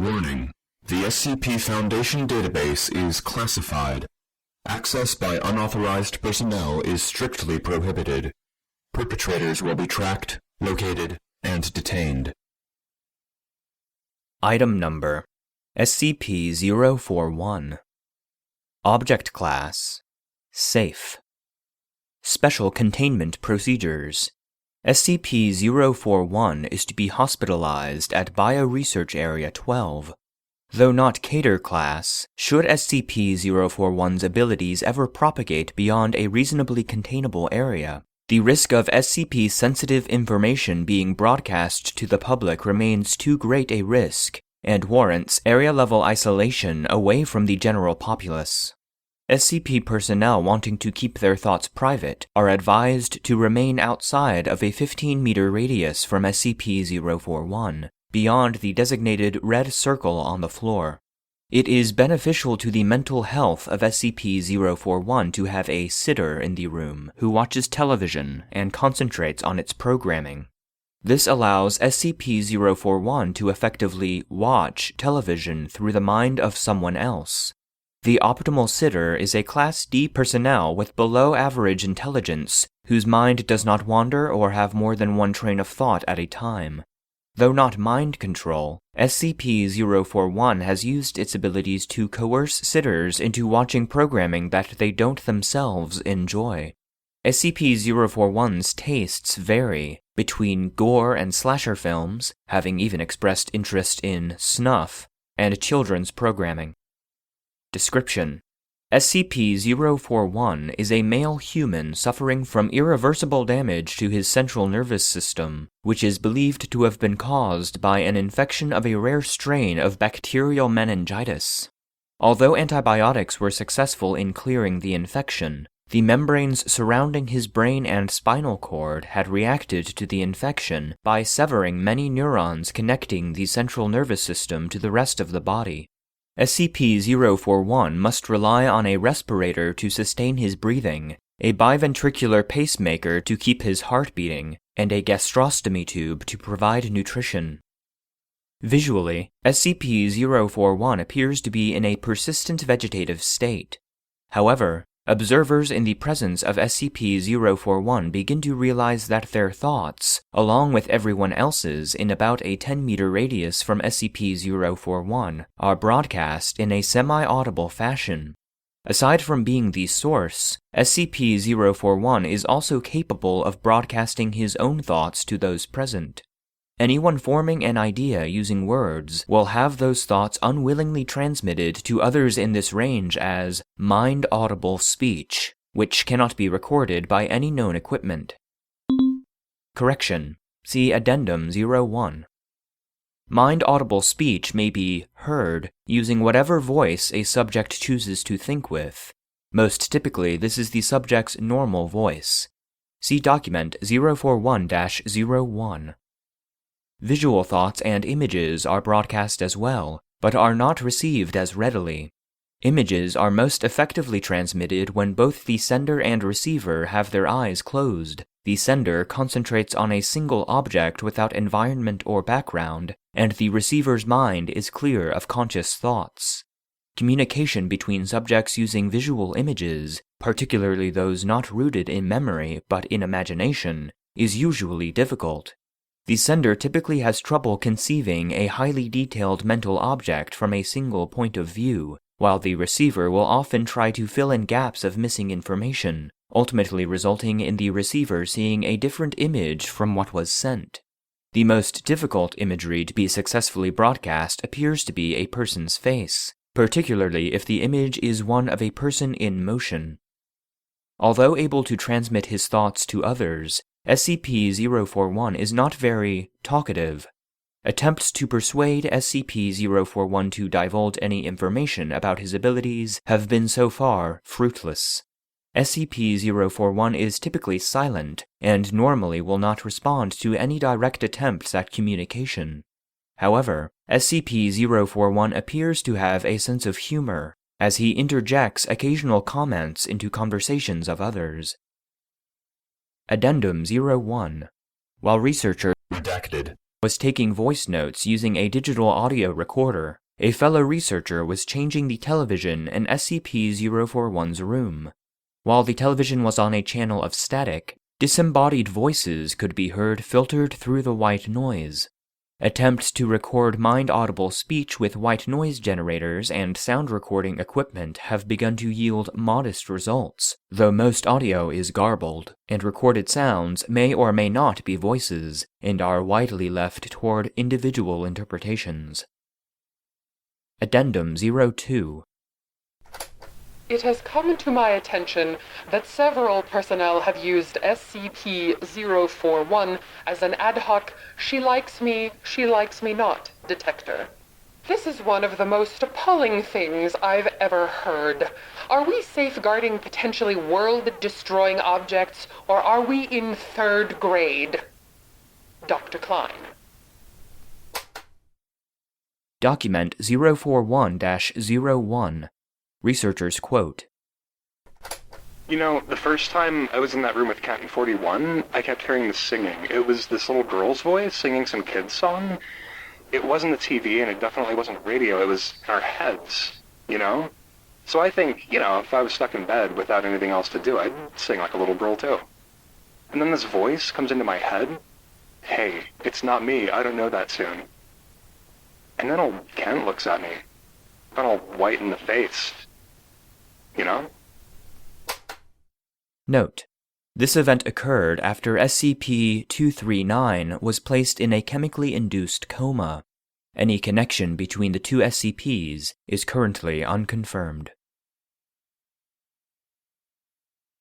Warning: the SCP Foundation database is classified. Access by unauthorized personnel is strictly prohibited. Perpetrators will be tracked, located, and detained. Item Number: SCP-041. Object Class: Safe. Special Containment Procedures: SCP-041 is to be hospitalized at Bioresearch Area 12. Though not Cater Class, should SCP-041's abilities ever propagate beyond a reasonably containable area, the risk of SCP-sensitive information being broadcast to the public remains too great a risk and warrants area-level isolation away from the general populace. SCP personnel wanting to keep their thoughts private are advised to remain outside of a 15-meter radius from SCP-041, beyond the designated red circle on the floor. It is beneficial to the mental health of SCP-041 to have a sitter in the room who watches television and concentrates on its programming. This allows SCP-041 to effectively watch television through the mind of someone else. The optimal sitter is a Class D personnel with below-average intelligence whose mind does not wander or have more than one train of thought at a time. Though not mind control, SCP-041 has used its abilities to coerce sitters into watching programming that they don't themselves enjoy. SCP-041's tastes vary between gore and slasher films, having even expressed interest in snuff, and children's programming. Description: SCP-041 is a male human suffering from irreversible damage to his central nervous system, which is believed to have been caused by an infection of a rare strain of bacterial meningitis. Although antibiotics were successful in clearing the infection, the membranes surrounding his brain and spinal cord had reacted to the infection by severing many neurons connecting the central nervous system to the rest of the body. SCP-041 must rely on a respirator to sustain his breathing, a biventricular pacemaker to keep his heart beating, and a gastrostomy tube to provide nutrition. Visually, SCP-041 appears to be in a persistent vegetative state. However, observers in the presence of SCP-041 begin to realize that their thoughts, along with everyone else's in about a 10-meter radius from SCP-041, are broadcast in a semi-audible fashion. Aside from being the source, SCP-041 is also capable of broadcasting his own thoughts to those present. Anyone forming an idea using words will have those thoughts unwillingly transmitted to others in this range as mind-audible speech, which cannot be recorded by any known equipment. Correction: see Addendum 01. Mind-audible speech may be heard using whatever voice a subject chooses to think with. Most typically, this is the subject's normal voice. See Document 041-01. Visual thoughts and images are broadcast as well, but are not received as readily. Images are most effectively transmitted when both the sender and receiver have their eyes closed. The sender concentrates on a single object without environment or background, and the receiver's mind is clear of conscious thoughts. Communication between subjects using visual images, particularly those not rooted in memory but in imagination, is usually difficult. The sender typically has trouble conceiving a highly detailed mental object from a single point of view, while the receiver will often try to fill in gaps of missing information, ultimately resulting in the receiver seeing a different image from what was sent. The most difficult imagery to be successfully broadcast appears to be a person's face, particularly if the image is one of a person in motion. Although able to transmit his thoughts to others, SCP-041 is not very talkative. Attempts to persuade SCP-041 to divulge any information about his abilities have been so far fruitless. SCP-041 is typically silent and normally will not respond to any direct attempts at communication. However, SCP-041 appears to have a sense of humor, as he interjects occasional comments into conversations of others. Addendum 01. While researchers redacted. was taking voice notes using a digital audio recorder, a fellow researcher was changing the television in SCP-041's room. While the television was on a channel of static, disembodied voices could be heard filtered through the white noise. Attempts to record mind-audible speech with white noise generators and sound recording equipment have begun to yield modest results, though most audio is garbled, and recorded sounds may or may not be voices, and are widely left toward individual interpretations. Addendum 02. It has come to my attention that several personnel have used SCP-041 as an ad hoc she likes me not detector. This is one of the most appalling things I've ever heard. Are we safeguarding potentially world-destroying objects, or are we in 3rd grade? Dr. Klein. Document 041-01. Researchers quote, You know, the first time I was in that room with Captain 41, I kept hearing this singing. It was this little girl's voice singing some kid's song. It wasn't the TV, and it definitely wasn't radio. It was in our heads, you know? So I think, if I was stuck in bed without anything else to do, I'd sing like a little girl too. And then this voice comes into my head. Hey, it's not me. I don't know that soon. And then old Kent looks at me. Got all white in the face. You know? Note: this event occurred after SCP-239 was placed in a chemically induced coma. Any connection between the two SCPs is currently unconfirmed.